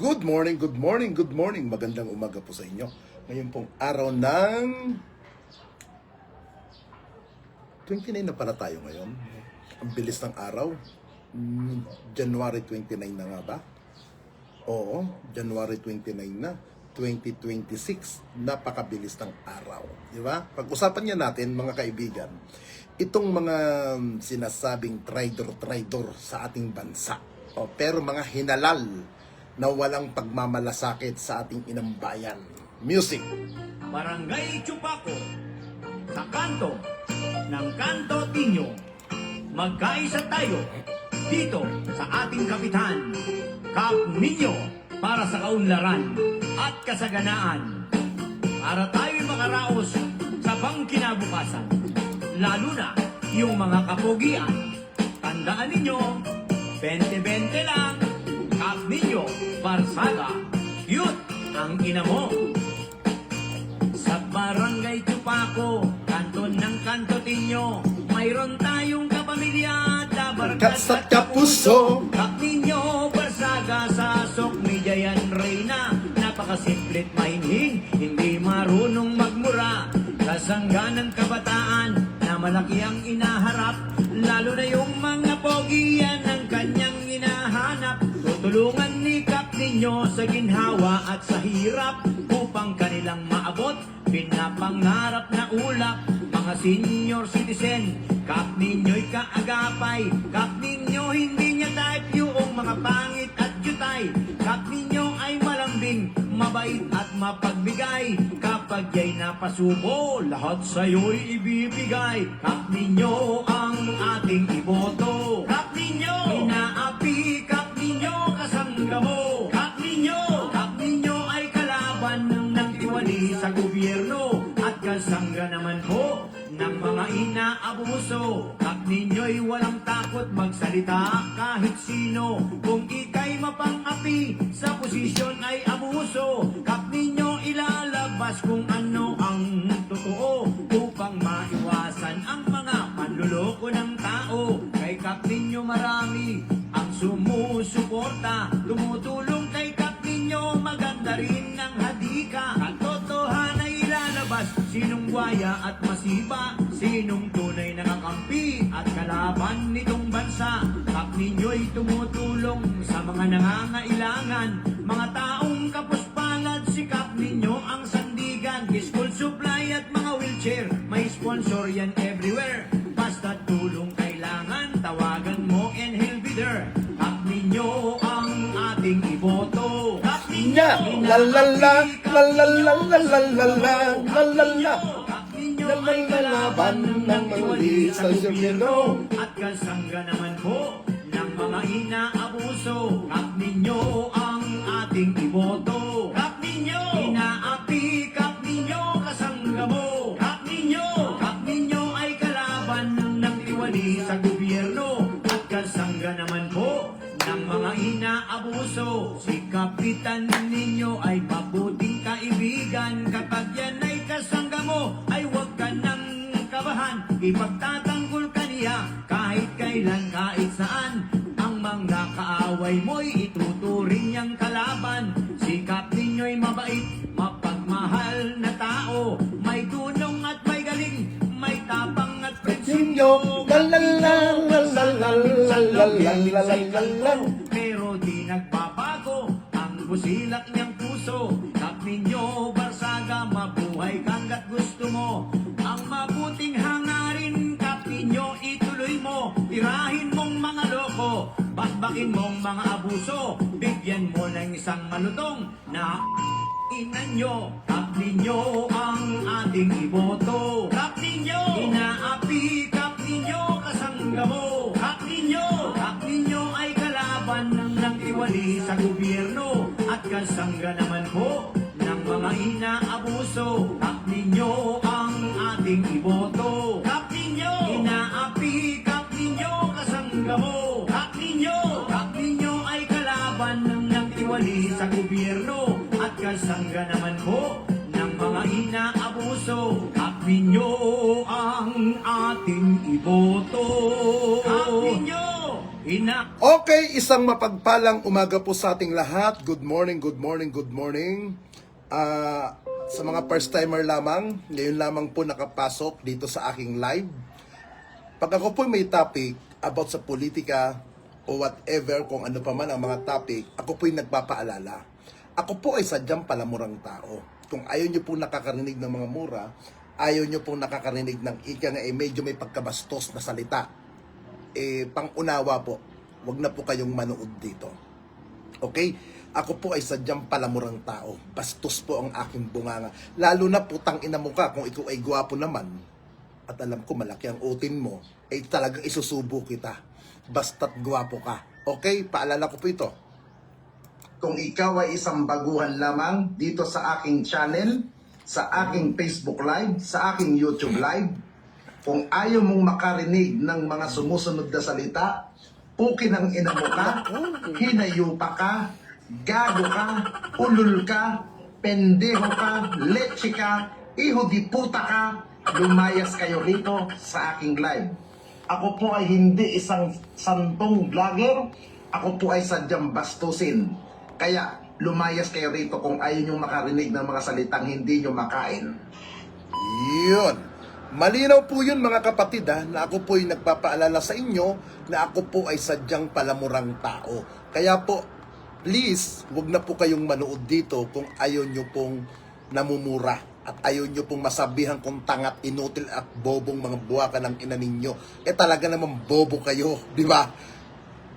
Good morning, good morning, good morning. Magandang umaga po sa inyo. Ngayon pong araw ng 29 na pala tayo ngayon. Ang bilis ng araw. January 29 na nga ba? Oo, January 29 na. 2026. Napakabilis ng araw. Di ba? Pag-usapan niya natin, mga kaibigan, itong mga sinasabing traitor sa ating bansa. Pero mga hinalal na walang pagmamalasakit sa ating inang bayan. Music! Barangay Chupaco, sa kanto ng Kanto Tinyo. Magkaisa tayo dito sa ating kapitan, Kap Ninyo, para sa kaunlaran at kasaganaan. Para tayo makaraos sa pangkinabukasan, lalo na yung mga kapugian. Tandaan ninyo, 20-20 lang, Kap Ninyo, Barsaga, cute ang ina mo. Sa Barangay Chupaco, kanto ng Kanto Tinyo, mayroon tayong kapamilya, dabarkat Katsat kapuso! Kap Ninyo, Barsaga, Sasok, Mijayan, Reyna. Napakasimpli't mainhin, hindi marunong magmura. Kasangga ng kabataan na malaki ang inaharap, lalo na yung mga pogiyan ng kanyang hinahanap. Tutulungan ni Kap Ninyo sa ginhawa at sa hirap upang kanilang maabot pinapangarap na ulap. Mga senior citizen, Kap Ninyo'y kaagapay. Kap Ninyo hindi niya type yung mga pangit at jutay. Kap Ninyo ay malambing, mabait at mapagbigay. Kapag ya'y napasubo, lahat sa'yo'y ibibigay. Kap Ninyo ang ating iboto. Kap Ninyo, inaapi. Kap Ninyo, kasangga mo. Kap Ninyo ay kalaban ng tiwali sa gobyerno. At kasangga naman po ng mga inaabuso. Kap Ninyo'y walang takot magsalita kahit sino. Kung ika'y mapang-api, sa posisyon ay abuso. Kap Ninyo ilalabas kung ano ang totoo, upang maiwasan ang mga panluloko ng tao. Kay Kap Ninyo marami ang sumusuporta, tumutulong kay Kap Ninyo, maganda rin ang hadika. Katotohanan ay ilalabas, sinong buwaya at masiba, sinong tunay na kakampi at kalaban nitong bansa. Kap Ninyo'y tumutulong sa mga nangangailangan, mga taong kapuspalad. Si Kap Ninyo ang sandigan, school supply at mga wheelchair, may sponsor yan everywhere. Basta tulong kailangan, tawagan mo and he'll be there. Kap Ninyo ang ating iboto. Kap Ninyo, La la la, la la la la la la la, la la la. Kap Ninyo ay kalaban ng tiwali sa gobyerno at kasangga naman po ng mga inaabuso. Kap Ninyo ang ating iboto. Kap Ninyo, inaapi. Kap Ninyo, kasangga mo. Kap Ninyo ay kalaban ng tiwali sa gobyerno at kasangga naman po ng mga inaabuso. Si Kapitan Ninyo ay mabuting kaibigan. Kapag yan ay kasangga mo, ay huwag ka nang kabahan. Ipagtatanggol ka niya kahit kailan, kahit saan. Ang mga kaaway mo'y ituturing niyang kalaban. Si Kap Ninyo'y mabait, mapagmahal na tao. May tunong at may galing, may tapang at prinsipyo. La la la, la la la, la la la, la la la la. Pero di nagbabago ang busilak niyang puso. Kap Ninyo, Barsaga, mabuhay hanggat gusto mo. Ang mabuting hangarin, Kap Ninyo, ituloy mo. Tirahin mong mga loko, bakbakin mong mga abuso. Bigyan mo ng isang malutong na ina nyo. Kap Ninyo ang ating iboto. Kap Ninyo, inaapi. Kap Ninyo, kasangga mo. Kap Ninyo ay kalaban ng tiwali sa gobyerno at kasangga naman po ng mga inaabuso. Kap Ninyo ang ating iboto. Kap Ninyo, inaapi. Kap Ninyo, kasangga mo. Kap Ninyo ay kalaban ng tiwali sa gobyerno at kasangga naman po ng mga inaabuso. Kap Ninyo ang ating iboto. Kap Ninyo, Inak. Okay, isang mapagpalang umaga po sa ating lahat. Good morning, good morning, good morning. Sa mga first-timer lamang, ngayon lamang po nakapasok dito sa aking live. Pag ako po may topic about sa politika o whatever, kung ano pa man ang mga topic, ako po'y nagpapaalala. Ako po ay sadyang palamurang tao. Kung ayaw nyo po nakakarinig ng mga mura, ayaw nyo po nakakarinig ng ika nga medyo may pagkabastos na salita, pang-unawa po, wag na po kayong manood dito. Okay? Ako po ay sadyang palamurang tao. Bastos po ang aking bunganga. Lalo na putang ina mo ka, kung ikaw ay gwapo naman, at alam ko malaki ang utin mo, ay talagang isusubo kita. Basta't gwapo ka. Okay? Paalala ko po ito. Kung ikaw ay isang baguhan lamang dito sa aking channel, sa aking Facebook Live, sa aking YouTube Live, kung ayaw mong makarinig ng mga sumusunod na salita, pukin ang ina mo ka, hinayupa ka, gago ka, ulul ka, pendeho ka, leche ka, iho di puta ka, lumayas kayo rito sa aking live. Ako po ay hindi isang santong vlogger, ako po ay sadyang bastusin. Kaya lumayas kayo rito kung ayaw nyo makarinig ng mga salitang hindi nyo makain. Yun. Malinaw po yun mga kapatid na ako po ay nagpapaalala sa inyo na ako po ay sadyang palamurang tao. Kaya po, please, wag na po kayong manood dito kung ayaw nyo pong namumura at ayaw nyo pong masabihan kung tangat, inutil at bobong mga buwaka ng ina ninyo. Talaga naman bobo kayo, di ba?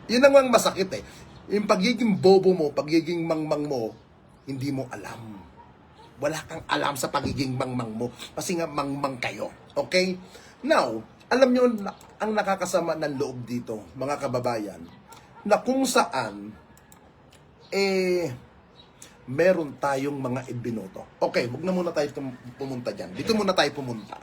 Yun ang masakit Yung pagiging bobo mo, pagiging mangmang mo, hindi mo alam. Wala kang alam sa pagiging mangmang mo. Kasi nga mangmang kayo. Okay? Now, alam nyo, ang nakakasama ng loob dito, mga kababayan, na kung saan, meron tayong mga ibinoto. Okay, wag na muna tayo pumunta dyan. Dito muna tayo pumunta.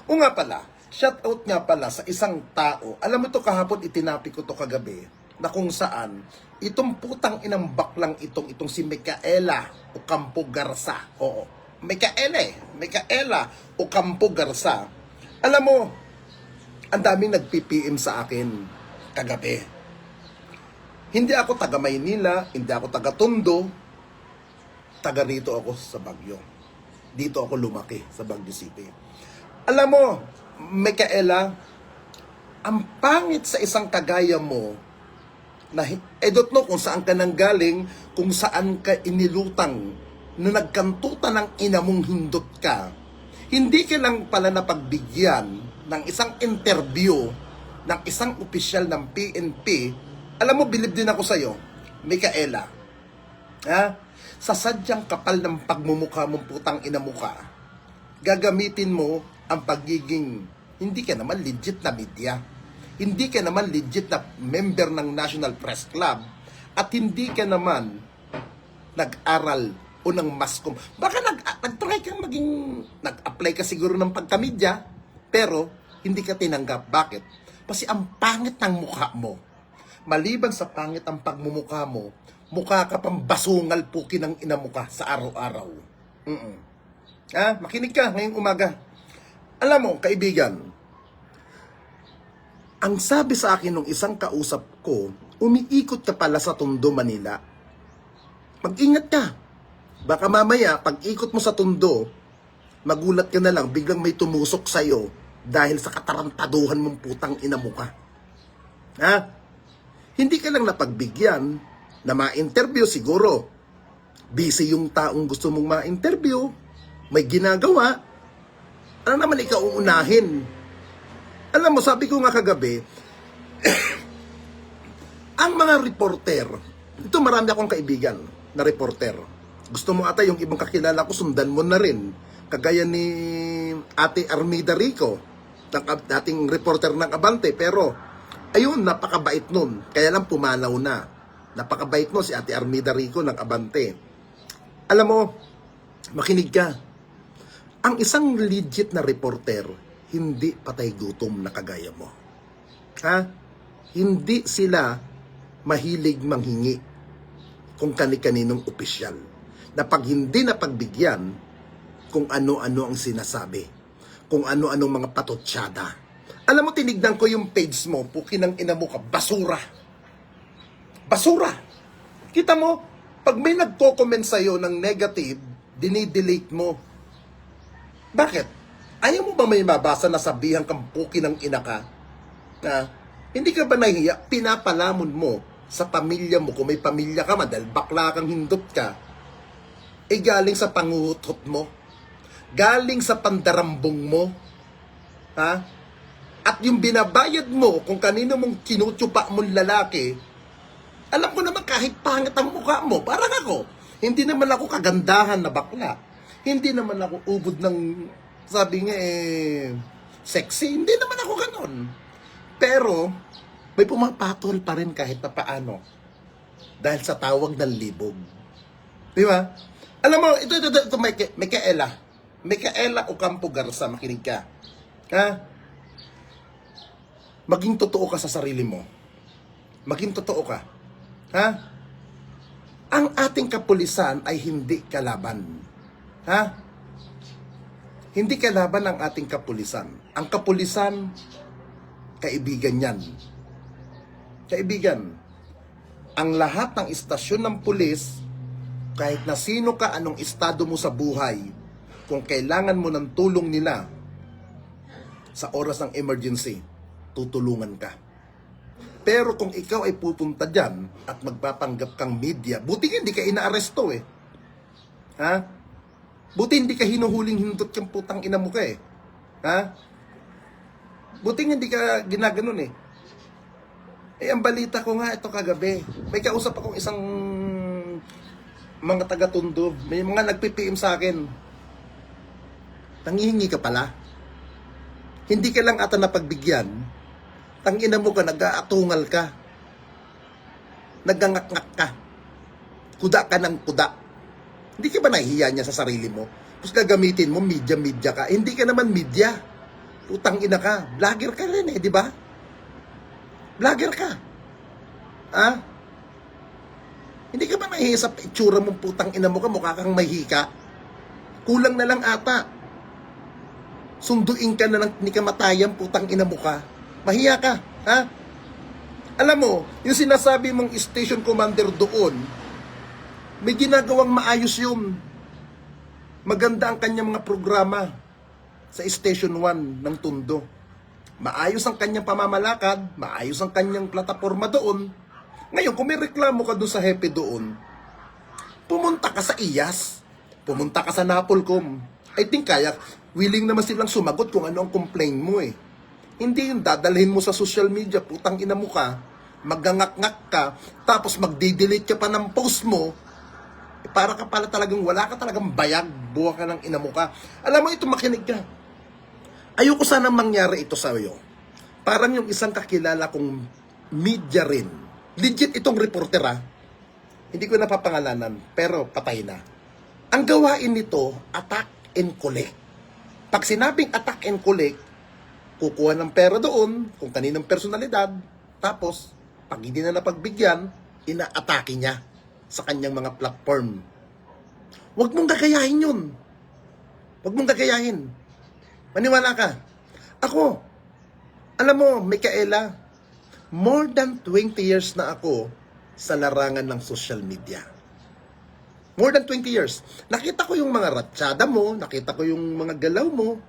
O nga pala, shout out nga pala sa isang tao. Alam mo ito kahapon, itinapik ko to kagabi, na kung saan, itong putang inang baklang itong si Micaela Ocampo Garza. Oo, Micaela Ocampo Garza. Alam mo, ang daming nag-PPM sa akin kagabi. Hindi ako taga Maynila, hindi ako taga Tondo, taga rito ako sa Baguio. Dito ako lumaki sa Baguio City. Alam mo, Micaela, ang pangit sa isang kagaya mo, na I don't know kung saan ka nanggaling, kung saan ka inilutang, na nagkantutan ng ina mong hindot ka. Hindi ka lang pala napagbigyan ng isang interview ng isang opisyal ng PNP. Alam mo, bilib din ako sa'yo, Micaela. Sa sadyang kapal ng pagmumukha mong putang ina mo ka, gagamitin mo ang pagiging, hindi ka naman legit na media. Hindi ka naman legit na member ng National Press Club at hindi ka naman nag-aral o ng mascom. Baka nag-try kang nag-apply ka siguro ng pagkamedya, pero hindi ka tinanggap. Bakit? Kasi ang pangit ng mukha mo. Maliban sa pangit ang pagmumukha mo, mukha ka pang basungal puki ng ina mo ka sa araw-araw. Makinig ka ngayong umaga. Alam mo, kaibigan, ang sabi sa akin ng isang kausap ko, umiikot ka pala sa Tondo, Manila. Mag-ingat ka. Baka mamaya, pag ikot mo sa Tondo, magulat ka na lang, biglang may tumusok sa'yo dahil sa katarantaduhan mong putang ina mo ka. Hindi ka lang napagbigyan na ma-interview siguro. Busy yung taong gusto mong ma-interview, may ginagawa. Ano naman ikaw uunahin? Alam mo, sabi ko nga kagabi, ang mga reporter, ito marami akong kaibigan na reporter. Gusto mo ata yung ibang kakilala ko, sundan mo na rin. Kagaya ni Ate Armida Rico, dating reporter ng Abante. Pero, ayun, napakabait nun. Kaya lang pumanaw na. Napakabait nun si Ate Armida Rico ng Abante. Alam mo, makinig ka. Ang isang legit na reporter, hindi patay gutom na kagaya mo. Hindi sila mahilig manghingi kung kani-kaninong opisyal. Na pag hindi napagbigyan, kung ano-ano ang sinasabi. Kung ano-anong mga patotsyada. Alam mo, tinignan ko yung page mo, puki ng ina mo ka, basura. Basura. Kita mo, pag may nagko-comment sa'yo ng negative, dinidelete mo. Bakit? Ayaw mo ba may mabasa na sabihan kang puki ng ina ka? Na, hindi ka ba nahihiya? Pinapalamon mo sa pamilya mo, kung may pamilya ka man, dahil bakla kang hindot ka, galing sa panguhutot mo, galing sa pandarambong mo, ha? At yung binabayad mo, kung kanino mong kinutsupa mong lalaki, alam ko naman kahit pangit ang mukha mo, parang ako, hindi naman ako kagandahan na bakla. Hindi naman ako ubod ng, sabi nga sexy. Hindi naman ako ganon. Pero, may pumapatol pa rin kahit na paano. Dahil sa tawag ng libog. Di ba? Alam mo, ito Micaela Ocampo Garza, makinig ka. Ha? Maging totoo ka sa sarili mo. Maging totoo ka. Ha? Ang ating kapulisan ay hindi kalaban. Ha? Hindi kalaban ang ating kapulisan. Ang kapulisan, kaibigan yan. Kaibigan. Ang lahat ng istasyon ng pulis, kahit na sino ka, anong estado mo sa buhay, kung kailangan mo ng tulong nila sa oras ng emergency, tutulungan ka. Pero kung ikaw ay pupunta dyan at magpapanggap kang media, buti hindi ka inaaresto eh. Ha? Buti hindi ka hinuhuling hindot kang putang ina mo ka eh. Ha? Buti hindi ka ginaganon eh. Ang balita ko nga ito kagabi, may kausap akong isang mga taga-Tondo, may mga nagpi-PM sa akin. Nangihingi ka pala. Hindi ka lang ata napagbigyan. Tangina mo ka, nag-aatungal ka. Nagangak-ngak ka. Kuda ka ng kuda. Hindi ka ba nahihiya niya sa sarili mo? Tapos gagamitin mo, media ka. Hindi ka naman media. Putang ina ka. Vlogger ka rin eh, di ba? Vlogger ka. Ha? Hindi ka ba nahihiya sa itsura mong putang ina mo ka? Mukha kang mahika. Kulang na lang ata. Sunduin ka na ng ni kamatayan, putang ina mo ka. Mahiya ka, ha? Alam mo, yung sinasabi mong station commander doon, may ginagawang maayos yun. Maganda ang kanyang mga programa sa Station 1 ng Tondo. Maayos ang kanyang pamamalakad, maayos ang kanyang plataforma doon. Ngayon, kung may reklamo ka doon sa hepe doon, pumunta ka sa IAS, pumunta ka sa Napolcom. I think willing naman silang sumagot kung ano ang complaint mo eh. Hindi yung dadalhin mo sa social media, putang ina mo ka, magangak-ngak ka, tapos magde-delete ka pa ng post mo, para ka pala talagang, wala ka talagang bayag, buha ka ng ina mo ka. Alam mo ito, makinig ka. Ayoko sanang mangyari ito sa iyo. Parang yung isang kakilala kong media rin. Legit itong reporter ha. Hindi ko napapangalanan, pero patay na. Ang gawain nito, attack and collect. Pag sinabing attack and collect, kukuha ng pera doon, kung kaninang personalidad, tapos, pag hindi na napagbigyan, ina-atake niya sa kanyang mga platform. Huwag mong gagayahin yun. Huwag mong gagayahin. Maniwala ka. Ako, alam mo, Micaela, more than 20 years na ako sa larangan ng social media. More than 20 years. Nakita ko yung mga ratsyada mo, nakita ko yung mga galaw mo.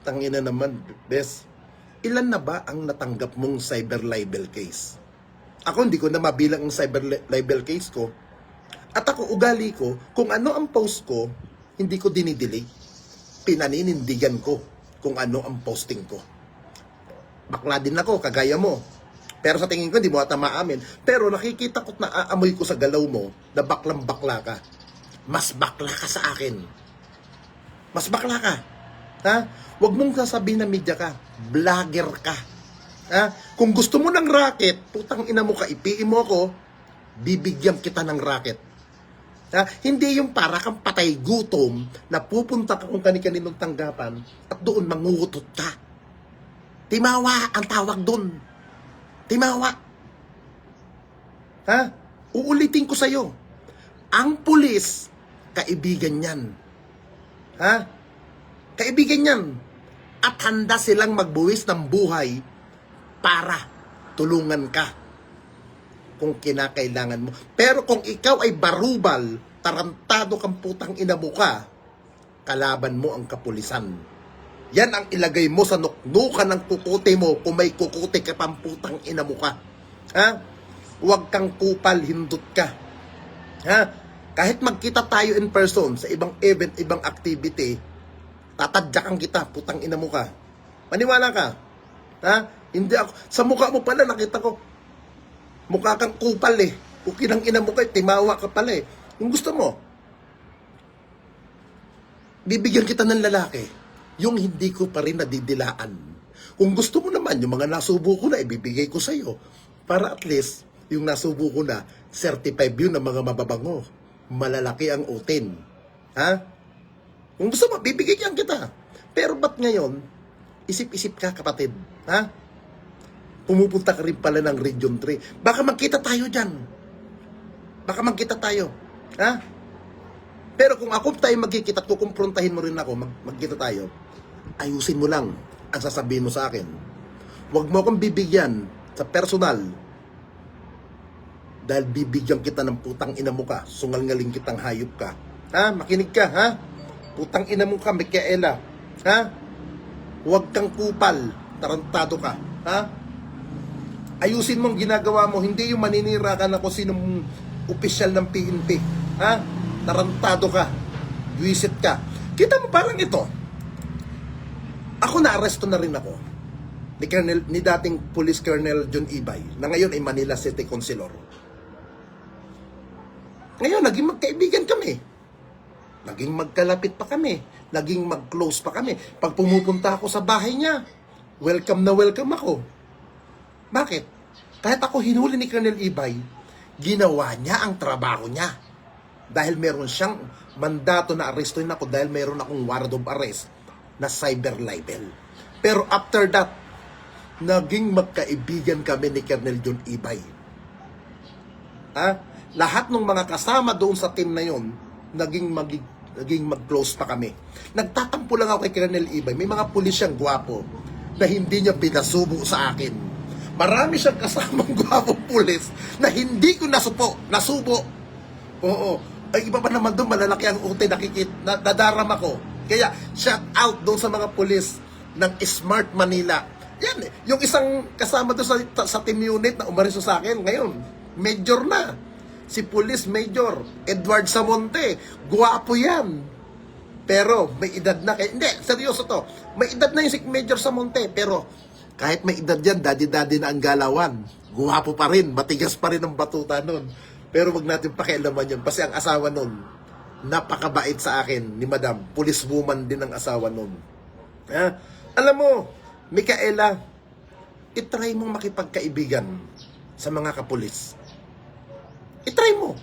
Tangina naman, bes. Ilan na ba ang natanggap mong cyber libel case? Ako, hindi ko na mabilang ang cyber libel case ko. At ako, ugali ko, kung ano ang post ko, hindi ko dinidelete. Pinaninindigan ko kung ano ang posting ko. Bakla din ako, kagaya mo. Pero sa tingin ko, hindi mo ata maamin. Pero nakikita ko't naaamoy ko sa galaw mo na baklang-bakla ka. Mas bakla ka sa akin. Mas bakla ka. Ha? Huwag mong sasabihin na media ka. Vlogger ka. Ha? Kung gusto mo ng racket, putang ina mo ka, ipiin mo ako, bibigyan kita ng racket. Ha? Hindi yung para kang patay gutom na pupunta ka kung kani-kaninong tanggapan at doon mangutot ka. Timawa ang tawag doon. Timawa. Ha? Uulitin ko sa'yo. Ang pulis, kaibigan yan. Ha? Kaibigan yan. At handa silang magbuwis ng buhay para tulungan ka. kung kinakailangan mo. Pero kung ikaw ay barubal, tarantado kang putang ina mo ka, kalaban mo ang kapulisan. Yan ang ilagay mo sa nuknukan ng kukuti mo kung may kukuti ka pang putang ina mo ka. Ha? Huwag kang kupal, hindot ka. Ha? Kahit magkita tayo in person sa ibang event, ibang activity, tatadyakan kita, putang ina mo ka. Maniwala ka. Ha? Hindi ako, sa mukha mo pala nakita ko, mukha kang kupal eh. Ukinang ina mo ka, timawa ka pala eh. Kung gusto mo, bibigyan kita ng lalaki, yung hindi ko pa rin nadidilaan. Kung gusto mo naman, yung mga nasubo ko na, ibibigay ko sa'yo. Para at least, yung nasubo ko na, certified yun ng mga mababango. Malalaki ang utin. Ha? Kung gusto mo, bibigyan kita. Pero ba't ngayon, isip-isip ka, kapatid? Ha? Pumupunta ka rin pala ng Region 3. Baka magkita tayo dyan. Baka magkita tayo. Ha? Pero kung ako tayo magkikita at kukumprontahin mo rin ako, magkita tayo, ayusin mo lang ang sasabihin mo sa akin. Huwag mo akong bibigyan sa personal dahil bibigyan kita ng putang ina mo ka, sungal-ngaling kitang hayop ka. Ha? Makinig ka, ha? Putang ina mo ka, Mikaela. Ha? Huwag kang kupal, tarantado ka. Ha? Ayusin mo ang ginagawa mo, hindi yung maninira ka na kung sinong opisyal ng PNP. Ha? Tarantado ka. Wisit ka. Kita mo parang ito. Ako na-aresto na rin ako ni dating Police Colonel John Ibay na ngayon ay Manila City Councilor. Ngayon, naging magkaibigan kami. Naging magkalapit pa kami. Naging mag-close pa kami. Pag pumupunta ako sa bahay niya, welcome na welcome ako. Bakit? Kahit ako hinuli ni Colonel Ibay, ginawa niya ang trabaho niya. Dahil meron siyang mandato na arestuin ako dahil meron akong warrant of arrest na cyber libel. Pero after that, naging magkaibigan kami ni Colonel John Ibay. Ha? Lahat ng mga kasama doon sa team na yon, naging mag-close pa kami. Nagtatampo lang ako kay Colonel Ibay. May mga pulis siyang gwapo na hindi niya pinasubo sa akin. Marami siyang kasamang gwapong pulis na hindi ko nasubo. Oo. Ay, iba pa naman doon, malalaki ang uti, nadarama ko. Kaya, shout out doon sa mga pulis ng Smart Manila. Yan, yung isang kasama doon sa team unit na umariso sa akin, ngayon, major na. Si Police Major Edward Samonte, guwapo yan. Pero, may edad na. Hindi, seryoso to. May edad na yung si Major Samonte, pero kahit may edad yan, daddy-daddy na ang galawan. Guwapo pa rin, matigas pa rin ang batuta nun. Pero wag natin pakialaman yun. Kasi ang asawa nun, napakabait sa akin ni Madam. Policewoman din ang asawa nun. Ha? Alam mo, Mikaela, itry mong makipagkaibigan sa mga kapulis. Itry mo.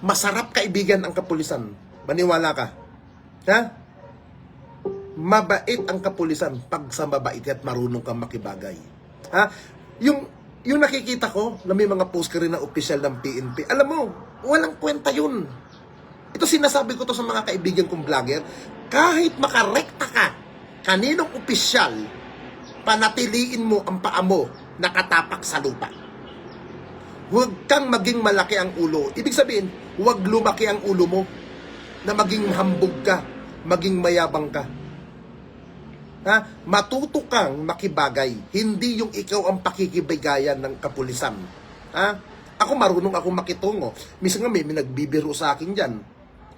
Masarap kaibigan ang kapulisan. Maniwala ka. Ha? Mabait ang kapulisan pag sa mabait at marunong kang makibagay. Ha? Yung nakikita ko na may mga post ka rin na opisyal ng PNP, alam mo, walang kwenta yun. Ito sinasabi ko to sa mga kaibigan kong vlogger, kahit makarekta ka, kaninong opisyal, panatiliin mo ang paa mo nakatapak sa lupa. Huwag kang maging malaki ang ulo. Ibig sabihin, huwag lumaki ang ulo mo na maging hambog ka, maging mayabang ka. Ha? Matuto kang makibagay, hindi yung ikaw ang pakikibigayan ng kapulisan. Ha? Ako marunong akong makitungo. Minsan nga may nagbibiro sa akin dyan.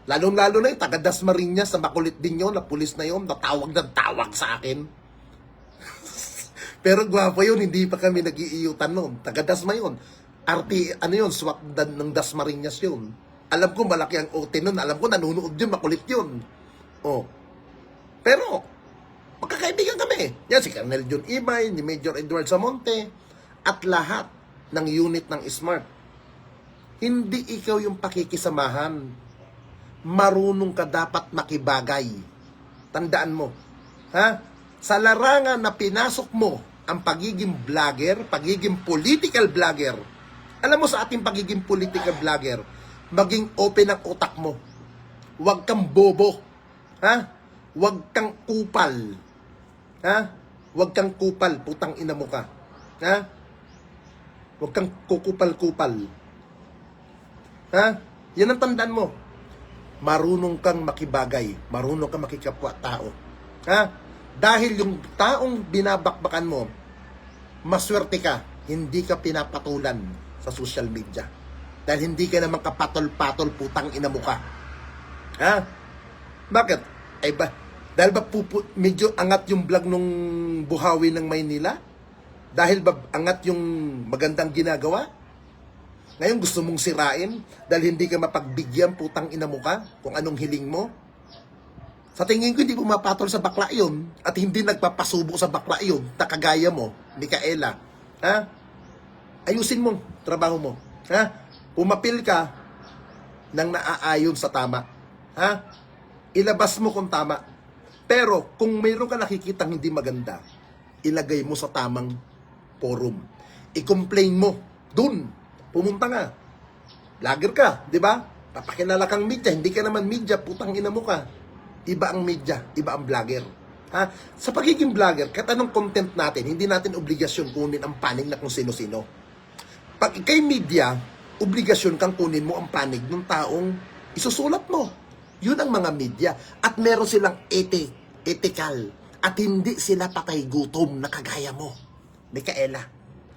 Lalo-lalo na yung taga Dasmariñas sa makulit din yun, na pulis na yun, natawag ng tawag sa akin. Pero gwapo yun, hindi pa kami nag-iiyutan nun. Taga Dasma yun. SWAT ng Dasmariñas yun. Alam ko malaki ang OT nun, alam ko nanunood yun, makulit yun. Oh. Pero, magkakaibigan kami. Yan si Colonel John Ibay, ni Major Edward Samonte, at lahat ng unit ng SMART. Hindi ikaw yung pakikisamahan. Marunong ka dapat makibagay. Tandaan mo. Ha? Sa larangan na pinasok mo ang pagiging vlogger, pagiging political vlogger. Alam mo sa ating pagiging political vlogger, maging open ang utak mo. Huwag kang bobo. Ha? Huwag kang kupal. Ha? Huwag kang kupal, putang ina mo ka. Ha? Huwag kang kukupal-kupal. Ha? Yan ang tandaan mo. Marunong kang makibagay. Marunong kang makikapwa-tao. Ha? Dahil yung taong binabakbakan mo, maswerte ka, hindi ka pinapatulan sa social media. Dahil hindi ka naman kapatol-patol, putang ina mo ka. Ha? Bakit? Ay ba? Dahil ba medyo angat yung vlog nung Buhawi ng Maynila? Dahil ba angat yung magandang ginagawa? Ngayon gusto mong sirain dahil hindi ka mapagbigyan, putang ina mo ka, kung anong hiling mo? Sa tingin ko hindi pumapatol sa bakla yun at hindi nagpapasubo sa bakla yun na kagaya mo, Micaela. Ha? Ayusin mo trabaho mo. Ha? Pumapil ka nang naaayon sa tama. Ha? Ilabas mo kung tama. Pero kung mayroon ka nakikitang hindi maganda, ilagay mo sa tamang forum. I-complain mo. Dun. Pumunta nga. Vlogger ka, di ba? Papakilala kang media. Hindi ka naman media, putang ina mo ka. Iba ang media, iba ang vlogger. Ha? Sa pagiging vlogger, kahit anong content natin, hindi natin obligasyon kunin ang panig na kung sino-sino. Pag ikay media, obligasyon kang kunin mo ang panig ng taong isusulat mo. Yun ang mga media. At meron silang ethical. At hindi sila patay gutom na kagaya mo. Micaela.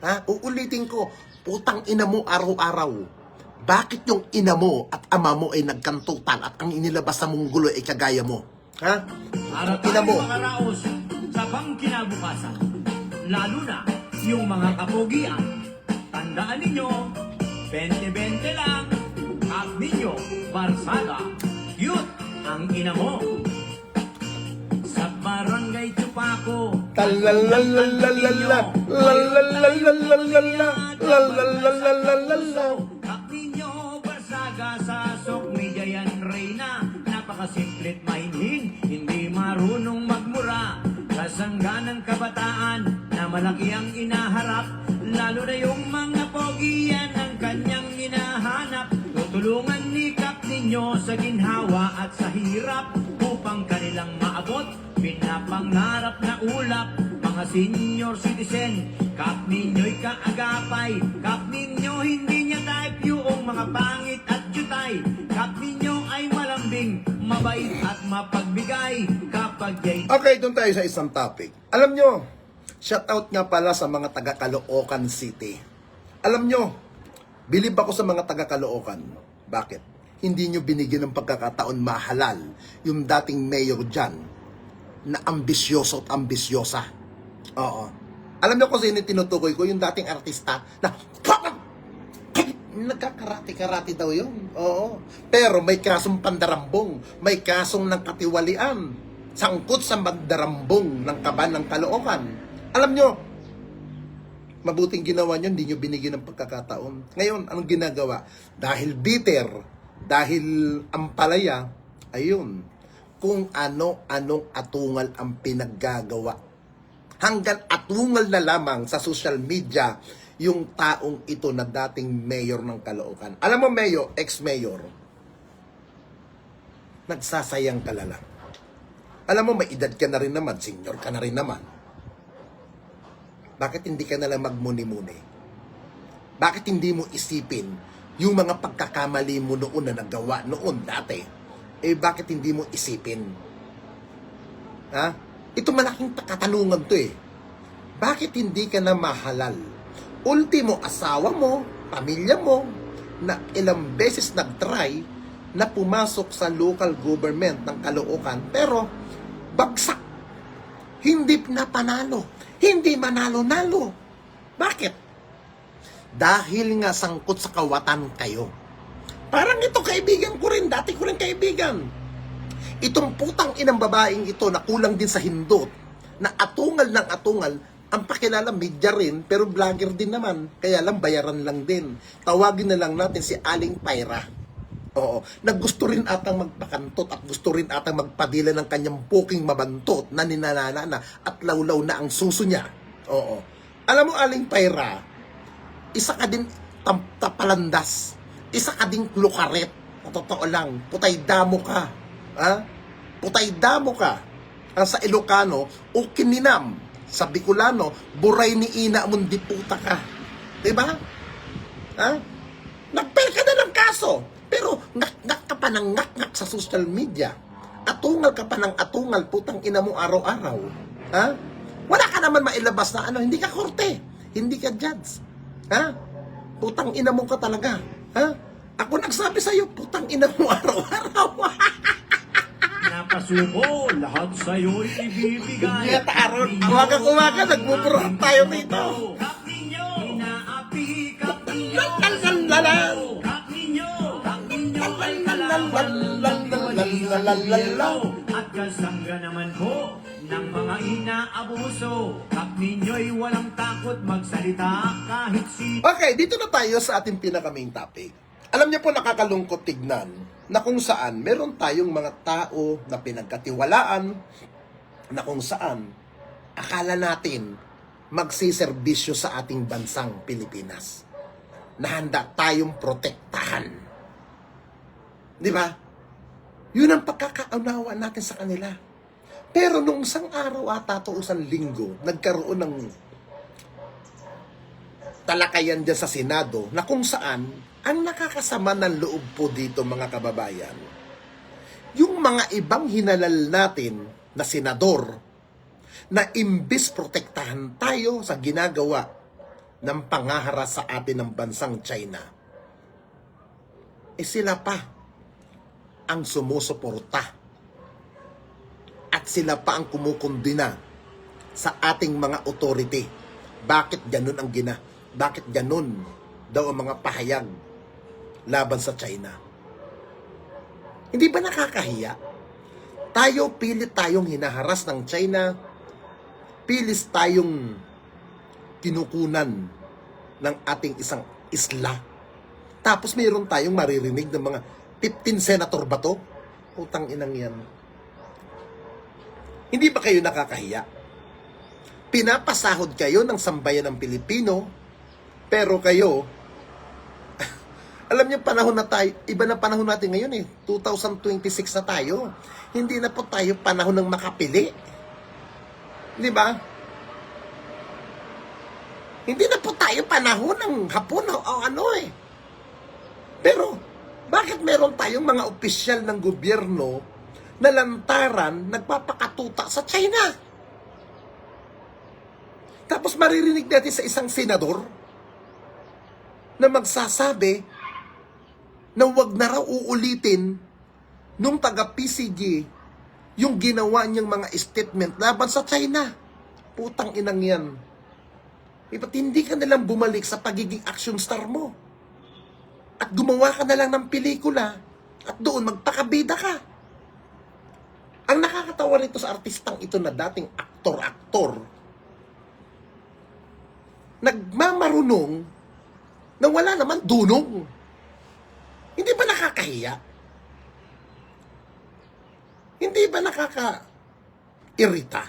Ha? Uulitin ko, putang ina mo araw-araw. Bakit yung ina mo at ama mo ay nagkantutan at ang inilabas sa mong gulo ay kagaya mo? Ha? Para Ina mo. tayo makaraos sa pangkinabukasan, lalo na yung mga kapugian. Tandaan ninyo, 20-20 lang, at ninyo, Barsaga, cute ang ina mo. Sa barangay Chupaco, Talalalalala, lalalalalala, lalalalalala. at ninyo, Barsaga, sa Sok Mijayan Reyna, napakasimpli't mainhin, hindi marunong magmura. Kasangga ng kabataan na malaki ang inaharap, lalo na yung mga pogiyan ang kanyang hinahanap. Tutulungan ni Kap ninyo sa ginhawa at sa hirap upang kanilang maabot pinapangarap na ulap. Mga senior citizen, Kap ninyo'y kaagapay, Kap ninyo hindi niya type yung mga pangit at jutay. Kap ninyo ay malambing, mabait at mapagbigay kapag yay. Okay, doon tayo sa isang topic. Alam nyo, shoutout nga pala sa mga taga Caloocan City. Alam nyo, bilib ako sa mga taga Caloocan. Bakit? Hindi nyo binigyan ng pagkakataon mahalal yung dating mayor dyan na ambisyoso at ambisyosa. Oo. Alam nyo kung sino tinutukoy ko? Yung dating artista na nagkakarati-karati daw yun. Oo. Pero may kasong pandarambong. May kasong ng katiwalian. Sangkot sa pandarambong ng kaban ng Caloocan. Alam nyo, mabuting ginawa nyo, hindi nyo binigyan ng pagkakataon. Ngayon, anong ginagawa? Dahil bitter, dahil ampalaya, ayun, kung ano-anong atungal ang pinaggagawa. Hanggang atungal na lamang sa social media yung taong ito na dating mayor ng Caloocan. Alam mo, mayor, ex-mayor, nagsasayang ka lang. Alam mo, may edad ka na rin naman, senior ka na rin naman. Bakit hindi ka nalang magmuni-muni? Bakit hindi mo isipin yung mga pagkakamali mo noon na nagawa noon dati? Eh, bakit hindi mo isipin? Ha? Ito malaking katanungan to eh. Bakit hindi ka na mahalal? Ultimo, asawa mo, pamilya mo, na ilang beses nag-try na pumasok sa local government ng Caloocan, pero bagsak. Hindi na panalo. Hindi manalo-nalo. Bakit? Dahil nga sangkot sa kawatan kayo. Parang ito kaibigan ko rin, dati ko rin kaibigan. Itong putang inang babaeng ito na kulang din sa hindot, na atungal ng atungal, ang pakilala media rin, pero vlogger din naman, kaya lang bayaran lang din. Tawagin na lang natin si Aling Pyra. Oo, naggusto rin atang magpakantot at gusto rin atang magpadila ng kanyang puking mabantot na ninanana na at lawlaw na ang suso niya. Oo. Alam mo, Aling Pyra, isa ka din tapalandas. Isa ka ding lukaret. Na totoo lang, putay damo ka. Ha? Putay damo ka. Sa Ilocano, o kininam. Sa Bicolano, buray ni ina mong diputa ka. Diba? Ha? Nag-file ka na ng kaso. Pero ngak-ngak ka pa ng ngak-ngak sa social media. Atungal ka pa ng atungal, putang ina mo araw-araw. Ha? Wala ka naman mailabas na hindi ka korte. Hindi ka judge. Ha? Putang ina mo ka talaga. Ha? Ako nagsabi sa'yo, putang ina mo araw-araw. Napasuko, lahat sa'yo'y ibibigay. Kaya araw, umaga, nagpupurot tayo rito. Kap ninyo, inaapi, kap ninyo, Lalalalan. kap ninyo ay kalaban ng diwaliw. At kasangga naman po ng mga inaabuso. Kap ninyo'y walang takot magsalita kahit sino. Okay, dito na tayo sa ating pinaka-main topic. Alam niyo po, nakakalungkot tignan na kung saan meron tayong mga tao na pinagkatiwalaan na kung saan akala natin magsiservisyo sa ating bansang Pilipinas na handa tayong protektahan. Di ba? Yun ang pagkakaunawa natin sa kanila. Pero nung isang araw ata o isang linggo, nagkaroon ng talakayan dyan sa Senado na kung saan ang nakakasama ng loob po dito mga kababayan, yung mga ibang hinalal natin na senador na imbis protektahan tayo sa ginagawa ng pangaharas sa atin ng bansang China, sila pa ang sumusuporta at sila pa ang kumukundina sa ating mga authority. Bakit ganun ang bakit ganun daw ang mga pahayag laban sa China? Hindi ba nakakahiya? Pilit tayong hinaharas ng China, pilis tayong kinukunan ng ating isang isla. Tapos mayroon tayong maririnig ng mga 15 senator ba to? Utang inang yan. Hindi ba kayo nakakahiya? Pinapasahod kayo ng sambayan ng Pilipino, pero kayo, alam niyo, panahon na tayo, iba na panahon natin ngayon 2026 na tayo. Hindi na po tayo panahon ng makapili. Di ba? Hindi na po tayo panahon ng hapon o ano Pero, bakit meron tayong mga opisyal ng gobyerno na lantaran nagpapakatuta sa China? Tapos maririnig natin sa isang senador na magsasabi na wag na raw uulitin nung taga-PCG yung ginawa niyang mga statement laban sa China. Putang inang yan. Ba't hindi ka nalang bumalik sa pagiging action star mo? At gumawa ka na lang ng pelikula at doon magpakabida ka. Ang nakakatawa rito sa artistang ito na dating aktor-aktor, nagmamarunong na wala naman dunong. Hindi ba nakakahiya? Hindi ba nakaka-irita?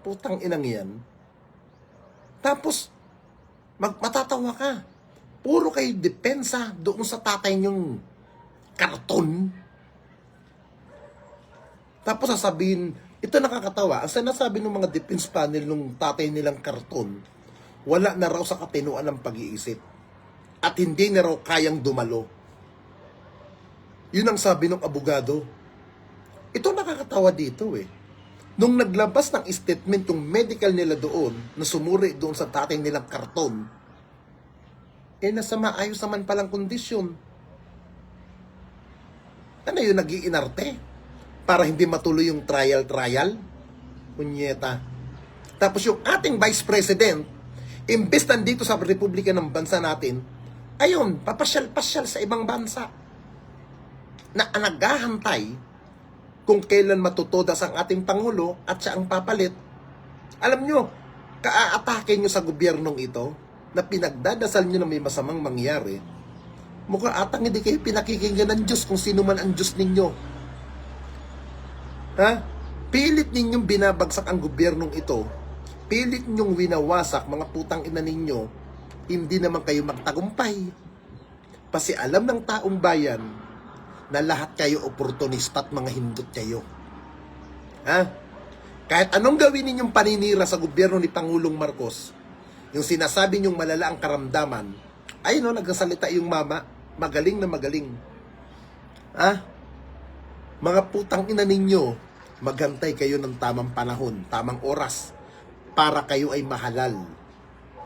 Putang inang yan. Tapos, matatawa ka. Puro kayo depensa doon sa tatay niyong karton. Tapos sasabihin, ito nakakatawa, ang sinasabi ng mga defense panel ng tatay nilang karton, wala na raw sa katinuan ng pag-iisip. At hindi na raw kayang dumalo. Yun ang sabi ng abogado. Ito nakakatawa dito Nung naglabas ng statement yung medical nila doon, na sumuri doon sa tatay nilang karton, nasa maayos naman palang kondisyon. Ano yun, nag-iinarte? Para hindi matuloy yung trial? Punyeta. Tapos yung ating Vice President, imbes nandito sa Republika ng bansa natin, ayun, papasyal-pasyal sa ibang bansa na naghahantay kung kailan matutodas ang ating Pangulo at siya ang papalit. Alam nyo, kaaatake nyo sa gobyernong ito na pinagdadasal nyo na may masamang mangyari, mukha atang hindi kayo pinakikinggan ng Diyos kung sino man ang Diyos ninyo. Ha? Pilit ninyong binabagsak ang gobyernong ito. Pilit ninyong winawasak mga putang ina ninyo. Hindi naman kayo magtagumpay. Kasi alam ng taong bayan na lahat kayo oportunista at mga hindot kayo. Ha? Kahit anong gawin ninyong paninira sa gobyerno ni Pangulong Marcos, Yung sinasabi niyong malala ang karamdaman, ayun o, nagsasalita yung mama, magaling na magaling. Mga putang ina ninyo, maghantay kayo ng tamang panahon, tamang oras, para kayo ay mahalal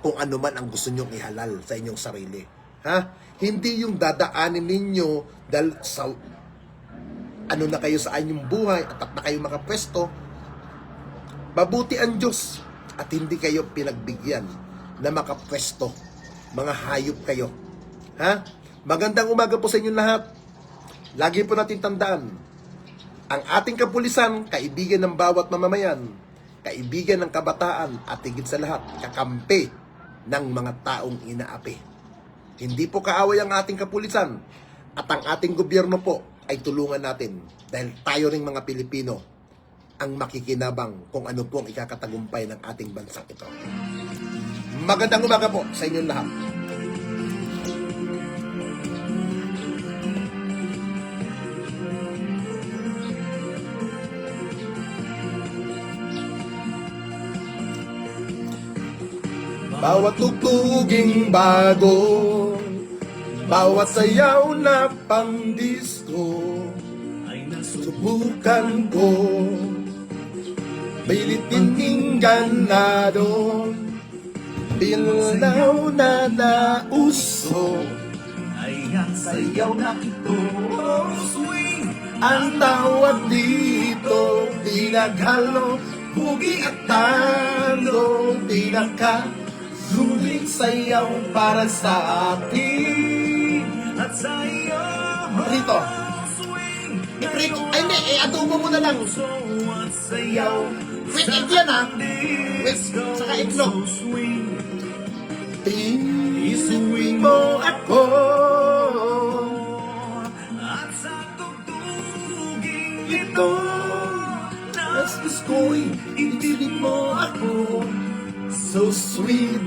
kung ano man ang gusto nyong ihalal sa inyong sarili. Hindi yung dadaanin ninyo dahil sa ano na kayo sa inyong buhay at na kayo makapwesto. Mabuti ang Diyos at hindi kayo pinagbigyan na makapwesto. Mga hayop kayo. Magandang umaga po sa inyong lahat. Lagi po natin tandaan, ang ating kapulisan, kaibigan ng bawat mamamayan, kaibigan ng kabataan, at higit sa lahat, kakampi ng mga taong inaapi. Hindi po kaaway ang ating kapulisan at ang ating gobyerno po ay tulungan natin dahil tayo ring mga Pilipino ang makikinabang kung ano po ang ikakatagumpay ng ating bansang ito. Magandang umaga po sa inyong lahat. Bawat tugtuging bago, bawat sayaw na pang-disco, ay nasubukan ko. Bilitin ganado, bilaw na nauso, Ay ang sayaw na ito, swing. ang tawag dito, pinaghalo, bugi at tango, pinaka-suling sayaw para sa atin. At sayaw, Rito. swing. Prito, ay hindi, adobo mo na lang. So at sayaw, Wait, egg yan Wait, saka itlog. swing. Isuwing mo ako. At sa tugtuging Ito, nastas ko'y itilig mo ako. So sweet.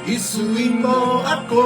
Isuwing mo ako.